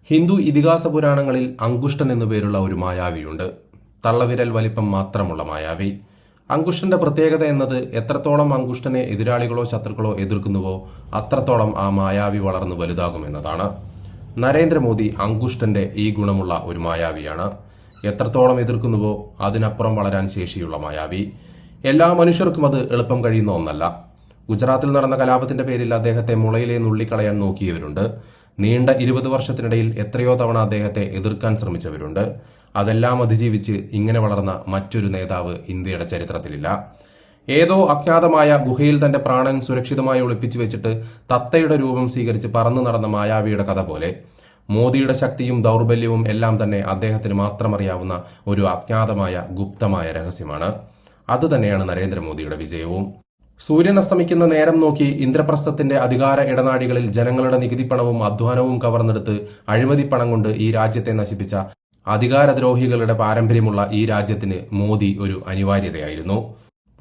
ഹിന്ദു ഇതിഹാസ പുരാണങ്ങളിൽ അങ്കുഷ്ടൻ എന്നു പേരുള്ള ഒരു മായാവിയുണ്ട്. തള്ളവിരൽ വലിപ്പം മാത്രമുള്ള മായാവി. അങ്കുഷ്ടന്റെ പ്രത്യേകത എന്നത് എത്രത്തോളം അങ്കുഷ്ടനെ എതിരാളികളോ ശത്രുക്കളോ എതിർക്കുന്നുവോ അത്രത്തോളം ആ മായാവി വളർന്നു വലുതാകുമെന്നതാണ്. നരേന്ദ്രമോദി അങ്കുഷ്ടന്റെ ഈ ഗുണമുള്ള ഒരു മായാവിയാണ്. എത്രത്തോളം എതിർക്കുന്നുവോ അതിനപ്പുറം വളരാൻ ശേഷിയുള്ള മായാവി. എല്ലാ മനുഷ്യർക്കും അത് എളുപ്പം കഴിയുന്ന ഒന്നല്ല. ഗുജറാത്തിൽ നടന്ന കലാപത്തിന്റെ പേരിൽ അദ്ദേഹത്തെ മുളയിലെ നുള്ളിക്കളയാൻ നോക്കിയവരുണ്ട്. നീണ്ട 20 വർഷത്തിനിടയിൽ എത്രയോ തവണ അദ്ദേഹത്തെ എതിർക്കാൻ ശ്രമിച്ചവരുണ്ട്. അതെല്ലാം അതിജീവിച്ച് ഇങ്ങനെ വളർന്ന മറ്റൊരു നേതാവ് ഇന്ത്യയുടെ ചരിത്രത്തിലില്ല. ഏതോ അജ്ഞാതമായ ഗുഹയിൽ തന്റെ പ്രാണൻ സുരക്ഷിതമായി ഒളിപ്പിച്ചു വെച്ചിട്ട് തത്തയുടെ രൂപം സ്വീകരിച്ച് പറന്നു നടന്ന മായാവിയുടെ കഥ പോലെ മോദിയുടെ ശക്തിയും ദൗർബല്യവും എല്ലാം തന്നെ അദ്ദേഹത്തിന് മാത്രമറിയാവുന്ന ഒരു അജ്ഞാതമായ ഗുപ്തമായ രഹസ്യമാണ്. അതുതന്നെയാണ് നരേന്ദ്രമോദിയുടെ വിജയവും. സൂര്യൻ അസ്തമിക്കുന്ന നേരം നോക്കി ഇന്ദ്രപ്രസ്ഥത്തിന്റെ അധികാര ഇടനാഴികളിൽ ജനങ്ങളുടെ നികുതിപ്പണവും അധ്വാനവും കവർന്നെടുത്ത് അഴിമതിപ്പണം കൊണ്ട് ഈ രാജ്യത്തെ നശിപ്പിച്ച അധികാരദ്രോഹികളുടെ പാരമ്പര്യമുള്ള ഈ രാജ്യത്തിന് മോദി ഒരു അനിവാര്യതയായിരുന്നു.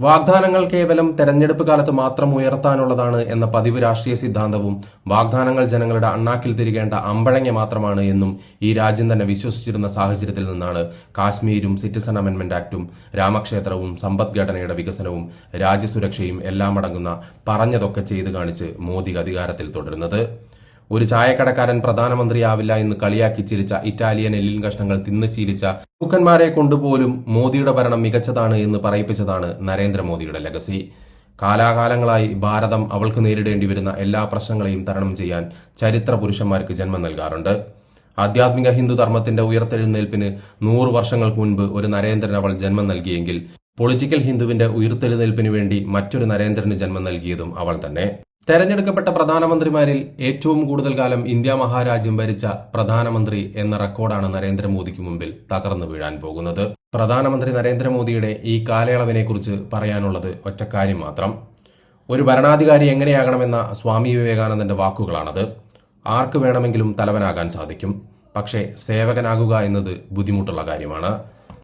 വാഗ്ദാനങ്ങൾ കേവലം തെരഞ്ഞെടുപ്പ് കാലത്ത് മാത്രം ഉയർത്താനുള്ളതാണ് എന്ന പതിവ് രാഷ്ട്രീയ സിദ്ധാന്തവും വാഗ്ദാനങ്ങൾ ജനങ്ങളുടെ അണ്ണാക്കിൽ തിരികേണ്ട അമ്പഴങ്ങ മാത്രമാണ് എന്നും ഈ രാജ്യം തന്നെ വിശ്വസിച്ചിരുന്ന സാഹചര്യത്തിൽ നിന്നാണ് കാശ്മീരും സിറ്റിസൺ അമെന്റ്മെന്റ് ആക്ടും രാമക്ഷേത്രവും സമ്പദ്ഘടനയുടെ വികസനവും രാജ്യസുരക്ഷയും എല്ലാം അടങ്ങുന്ന പറഞ്ഞതൊക്കെ ചെയ്തു കാണിച്ച് മോദി അധികാരത്തിൽ തുടരുന്നത്. ഒരു ചായക്കടക്കാരൻ പ്രധാനമന്ത്രിയാവില്ല എന്ന് കളിയാക്കി ചിരിച്ച ഇറ്റാലിയൻ എല്ലിൻ കഷ്ണങ്ങൾ തിന്ന് ശീലിച്ച മൂക്കന്മാരെ കൊണ്ടുപോലും മോദിയുടെ ഭരണം മികച്ചതാണ് എന്ന് പറയിപ്പിച്ചതാണ് നരേന്ദ്രമോദിയുടെ ലെഗസി. കാലാകാലങ്ങളായി ഭാരതം അവൾക്ക് നേരിടേണ്ടി വരുന്ന എല്ലാ പ്രശ്നങ്ങളെയും തരണം ചെയ്യാൻ ചരിത്ര പുരുഷന്മാർക്ക് ജന്മം നൽകാറുണ്ട്. ആധ്യാത്മിക ഹിന്ദു ധർമ്മത്തിന്റെ ഉയർത്തെഴുന്നേൽപ്പിന് 100 വർഷങ്ങൾക്ക് മുൻപ് ഒരു നരേന്ദ്രൻ അവൾ ജന്മം നൽകിയെങ്കിൽ പൊളിറ്റിക്കൽ ഹിന്ദുവിന്റെ ഉയർത്തെഴുന്നേൽപ്പിന് വേണ്ടി മറ്റൊരു നരേന്ദ്രന് ജന്മം നൽകിയതും അവൾ തന്നെ. തെരഞ്ഞെടുക്കപ്പെട്ട പ്രധാനമന്ത്രിമാരിൽ ഏറ്റവും കൂടുതൽ കാലം ഇന്ത്യ മഹാരാജ്യം ഭരിച്ച പ്രധാനമന്ത്രി എന്ന റെക്കോർഡാണ് നരേന്ദ്രമോദിക്ക് മുമ്പിൽ തകർന്നു വീഴാൻ പോകുന്നത്. പ്രധാനമന്ത്രി നരേന്ദ്രമോദിയുടെ ഈ കാലയളവിനെക്കുറിച്ച് പറയാനുള്ളത് ഒറ്റക്കാര്യം മാത്രം. ഒരു ഭരണാധികാരി എങ്ങനെയാകണമെന്ന സ്വാമി വിവേകാനന്ദന്റെ വാക്കുകളാണത്. ആർക്ക് വേണമെങ്കിലും തലവനാകാൻ സാധിക്കും, പക്ഷേ സേവകനാകുക എന്നത് ബുദ്ധിമുട്ടുള്ള കാര്യമാണ്.